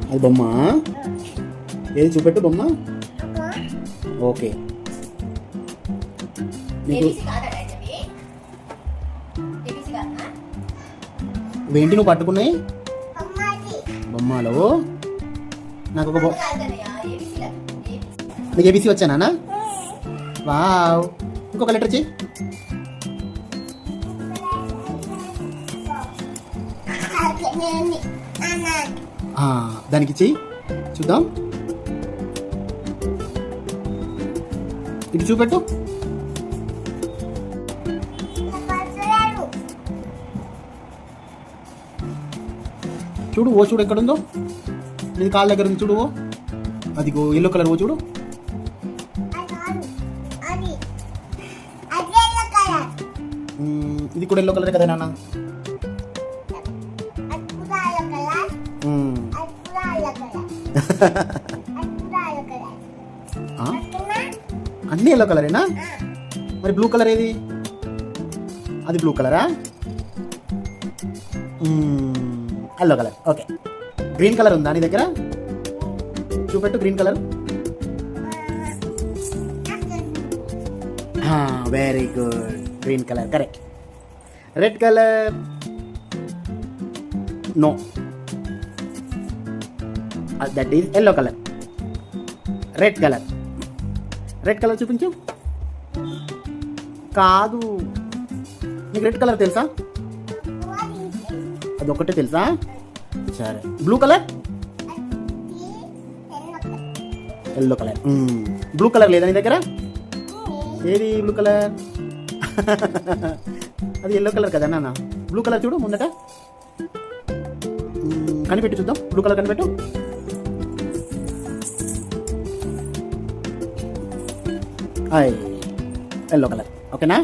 అది బొమ్మ. ఏది చూపెట్టు బొమ్మ. ఓకే, నీకు ఏంటి నువ్వు పట్టుకున్నాయి బొమ్మలో? నాకు ఒక నీకు ఏబీసీ వచ్చానా? వావ్, ఇంకొక లెటర్ చెయ్యి. దానికి చెయ్యి చూద్దాం. ఇటు చూపెట్టు. చూడు, ఓ చూడు ఎక్కడుందో. నీ కాళ్ళ దగ్గర ఉంది చూడు. ఓ అదిగో ఎల్లో కలర్. ఓ చూడు. ఇది కూడా ఎల్లో కలర్ కదా నాన్న? అన్నీ ఎల్లో కలరేనా? మరి బ్లూ కలర్ ఏది? అది బ్లూ కలరా? Yellow colour. Okay, green colour ఉందా నీ దగ్గర? చూపెట్టు green colour. Very good, green colour correct. Red colour no, that is yellow colour. Red colour. Red colour చూపించు. కాదు, నీకు రెడ్ కలర్ తెలుసా? అదొక్కటే తెలుసా? సరే, blue colour. Yellow colour. Blue colour లేదా నీ దగ్గర? ఏది బ్లూ కలర్? అది ఎల్లో కలర్ కదా నాన్న? బ్లూ కలర్ చూడు ముందట. కనిపెట్టి చూద్దాం. బ్లూ కలర్ కనిపెట్టు. Yellow colour. ఓకేనా?